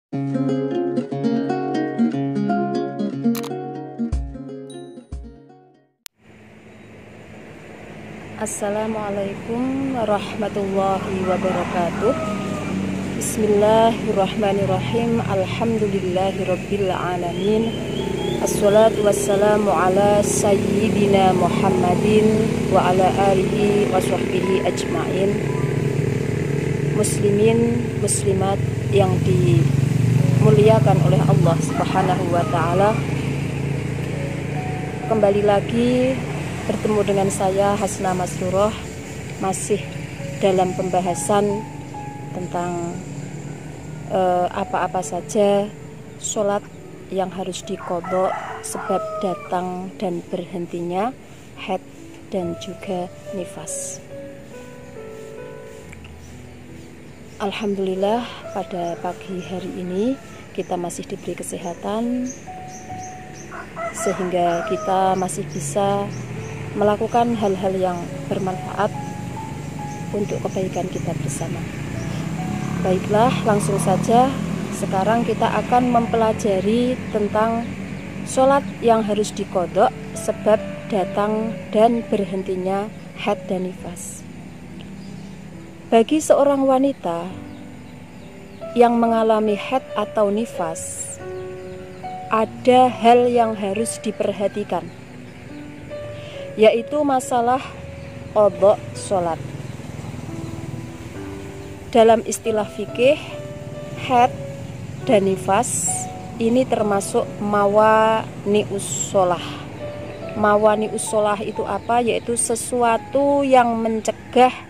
Assalamualaikum warahmatullahi wabarakatuh. Bismillahirrahmanirrahim. Alhamdulillahirabbil alamin. Assalatu wassalamu ala sayyidina Muhammadin wa ala alihi wa sahbihi ajmain. Muslimin muslimat yang dimuliakan oleh Allah Subhanahu wa taala. Kembali lagi bertemu dengan saya Hasna Masruroh, masih dalam pembahasan tentang apa-apa saja sholat yang harus diqodho sebab datang dan berhentinya haid dan juga nifas. Alhamdulillah, pada pagi hari ini kita masih diberi kesehatan sehingga kita masih bisa melakukan hal-hal yang bermanfaat untuk kebaikan kita bersama. Baiklah, langsung saja sekarang kita akan mempelajari tentang sholat yang harus diqodho sebab datang dan berhentinya haid dan nifas. Bagi seorang wanita yang mengalami haid atau nifas, ada hal yang harus diperhatikan, yaitu masalah qodho sholat. Dalam istilah fikih, haid dan nifas ini termasuk mawani'us sholah. Mawani'us sholah itu apa? Yaitu sesuatu yang mencegah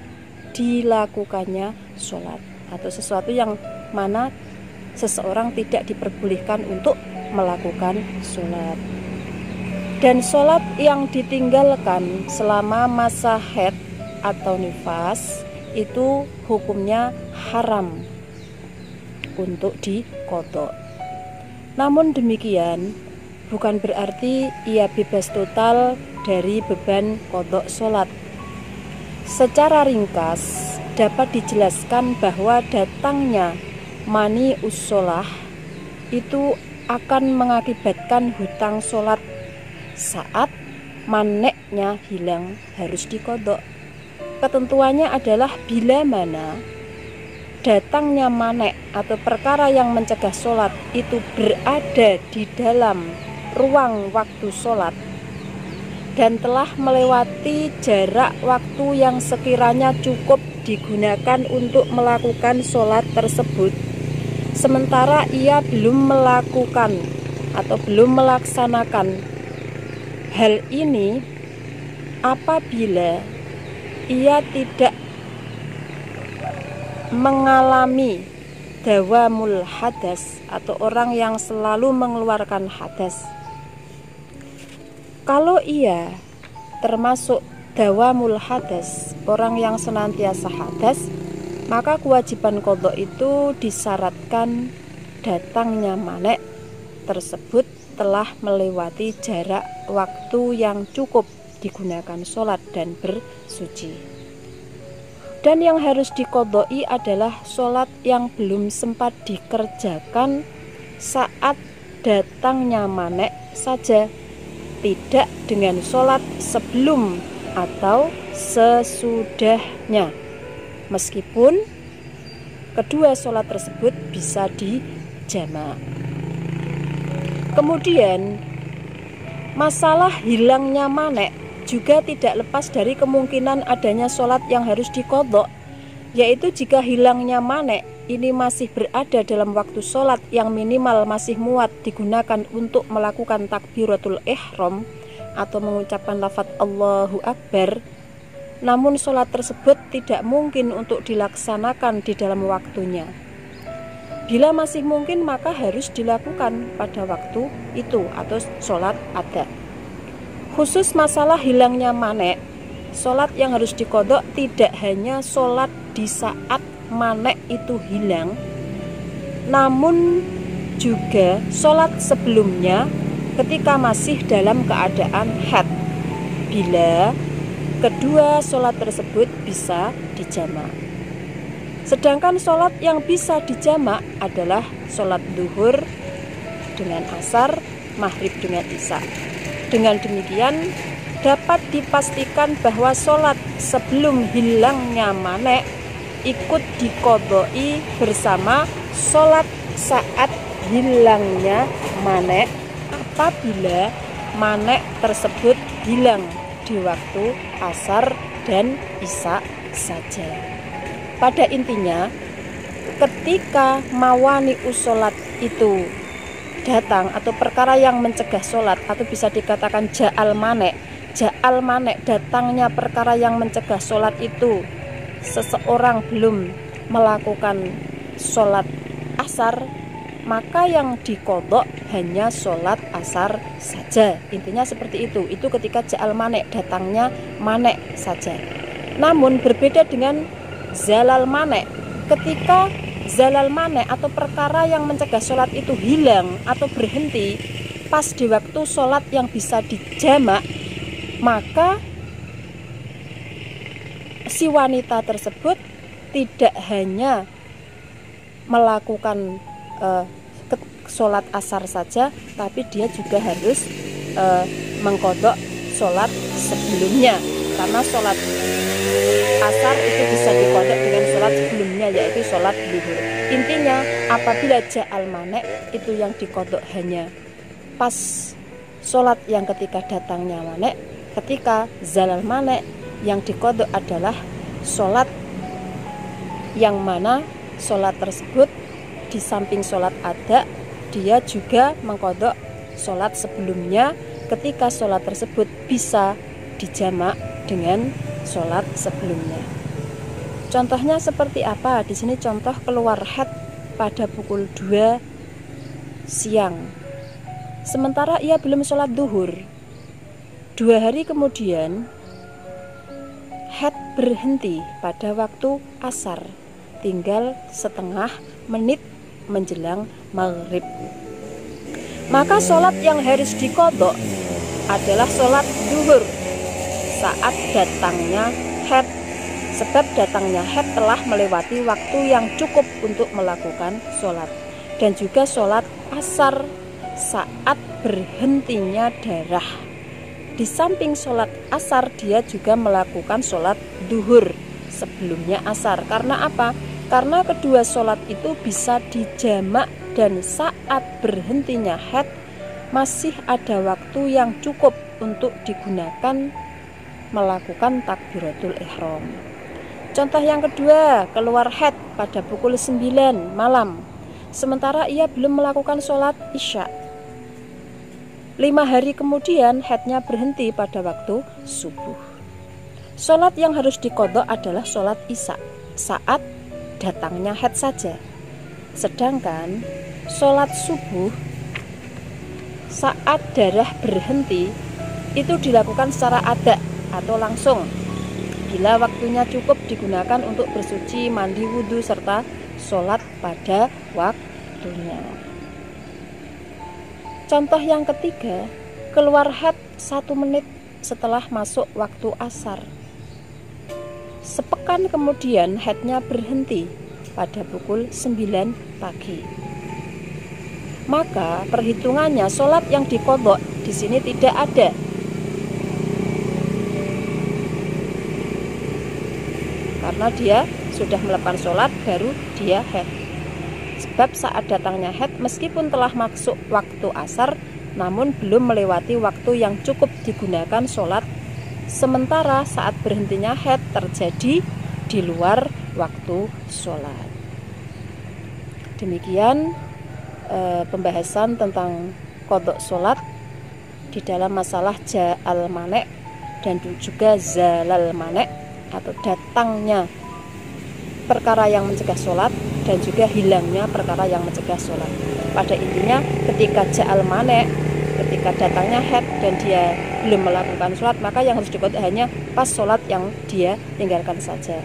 dilakukannya sholat, atau sesuatu yang mana seseorang tidak diperbolehkan untuk melakukan sholat. Dan sholat yang ditinggalkan selama masa haid atau nifas itu hukumnya haram untuk diqodho. Namun demikian bukan berarti ia bebas total dari beban qodho sholat. Secara ringkas dapat dijelaskan bahwa datangnya mani'us sholah itu akan mengakibatkan hutang sholat. Saat maneknya hilang harus diqodho. Ketentuannya adalah bila mana datangnya manek atau perkara yang mencegah sholat itu berada di dalam ruang waktu sholat dan telah melewati jarak waktu yang sekiranya cukup digunakan untuk melakukan sholat tersebut, sementara ia belum melakukan atau belum melaksanakan hal ini apabila ia tidak mengalami dawamul hadas atau orang yang selalu mengeluarkan hadas. Kalau ia termasuk dawamul hadas, orang yang senantiasa hadas, maka kewajiban qodho itu disyaratkan datangnya manek tersebut telah melewati jarak waktu yang cukup digunakan sholat dan bersuci. Dan yang harus diqodhoi adalah sholat yang belum sempat dikerjakan saat datangnya manek saja, tidak dengan sholat sebelum atau sesudahnya, meskipun kedua sholat tersebut bisa dijamak. Kemudian masalah hilangnya manek juga tidak lepas dari kemungkinan adanya sholat yang harus diqodho, yaitu jika hilangnya manek ini masih berada dalam waktu sholat yang minimal masih muat digunakan untuk melakukan takbiratul ihram atau mengucapkan lafaz Allahu Akbar, namun sholat tersebut tidak mungkin untuk dilaksanakan di dalam waktunya. Bila masih mungkin maka harus dilakukan pada waktu itu atau sholat ada. Khusus masalah hilangnya manek, sholat yang harus diqodho tidak hanya sholat di saat manek itu hilang, namun juga sholat sebelumnya ketika masih dalam keadaan haid, bila kedua sholat tersebut bisa dijamak. Sedangkan sholat yang bisa dijamak adalah sholat duhur dengan asar, maghrib dengan isya. Dengan demikian dapat dipastikan bahwa sholat sebelum hilangnya manek ikut diqodhoi bersama sholat saat hilangnya manek apabila manek tersebut hilang di waktu asar dan isya saja. Pada intinya, ketika mawani usolat itu datang atau perkara yang mencegah sholat atau bisa dikatakan ja'al manek datangnya perkara yang mencegah sholat itu, seseorang belum melakukan sholat asar, maka yang diqodhok hanya sholat asar saja. Intinya seperti itu ketika ja'al manek, datangnya manek saja. Namun berbeda dengan zalal manek, ketika zalal manek atau perkara yang mencegah sholat itu hilang atau berhenti pas di waktu sholat yang bisa dijamak, maka si wanita tersebut tidak hanya melakukan sholat asar saja, tapi dia juga harus mengqodhok sholat sebelumnya, karena sholat asar itu bisa diqodhok dengan sholat sebelumnya, yaitu sholat zuhur. Intinya apabila ja'al manek itu yang diqodhok hanya pas sholat yang ketika datangnya manek. Ketika zalal manek yang diqodhok adalah sholat yang mana sholat tersebut di samping sholat ada, dia juga mengqodhok sholat sebelumnya ketika sholat tersebut bisa dijamak dengan sholat sebelumnya. Contohnya seperti apa? Di sini contoh keluar haid pada pukul 2 siang, sementara ia belum sholat duhur. 2 hari kemudian haid berhenti pada waktu asar, tinggal setengah menit menjelang maghrib. Maka sholat yang harus diqodhok adalah sholat duhur saat datangnya haid, sebab datangnya haid telah melewati waktu yang cukup untuk melakukan sholat. Dan juga sholat asar saat berhentinya darah. Di samping sholat asar, dia juga melakukan sholat duhur sebelumnya asar. Karena apa? Karena kedua sholat itu bisa dijamak, dan saat berhentinya haid masih ada waktu yang cukup untuk digunakan melakukan takbiratul ihram. Contoh yang kedua, keluar haid pada pukul 9 malam, sementara ia belum melakukan sholat isya. 5 hari kemudian haidnya berhenti pada waktu subuh. Sholat yang harus diqodhok adalah sholat isya saat datangnya haid saja. Sedangkan sholat subuh saat darah berhenti itu dilakukan secara ada atau langsung, bila waktunya cukup digunakan untuk bersuci, mandi, wudhu, serta sholat pada waktunya. Contoh yang ketiga, keluar haid 1 menit setelah masuk waktu asar. Sepekan kemudian haidnya berhenti pada pukul 9 pagi. Maka perhitungannya sholat yang diqodhok di sini tidak ada. Karena dia sudah melakukan sholat baru dia haid. Sebab saat datangnya haid meskipun telah masuk waktu asar, namun belum melewati waktu yang cukup digunakan sholat, sementara saat berhentinya haid terjadi di luar waktu sholat. Demikian pembahasan tentang qodhok sholat di dalam masalah ja'al manek dan juga zalal manek, atau datangnya perkara yang mencegah sholat dan juga hilangnya perkara yang mencegah sholat. Pada intinya ketika ja'al manek, ketika datangnya haid dan dia belum melakukan sholat, maka yang harus diqodhok hanya pas sholat yang dia tinggalkan saja.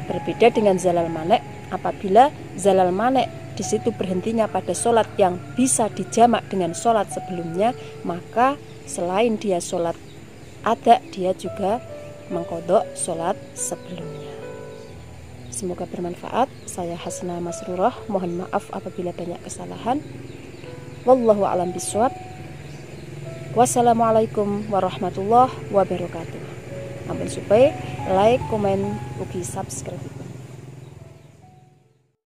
Berbeda dengan zalal manek, apabila zalal manek di situ berhentinya pada sholat yang bisa dijamak dengan sholat sebelumnya, maka selain dia sholat ada, dia juga mengqodhok sholat sebelumnya. Semoga bermanfaat. Saya Hasna Masrurah, mohon maaf apabila banyak kesalahan. Wallahu a'lam bishawab. Wassalamualaikum warahmatullahi wabarakatuh. Ampun supaya like, komen, ugi subscribe.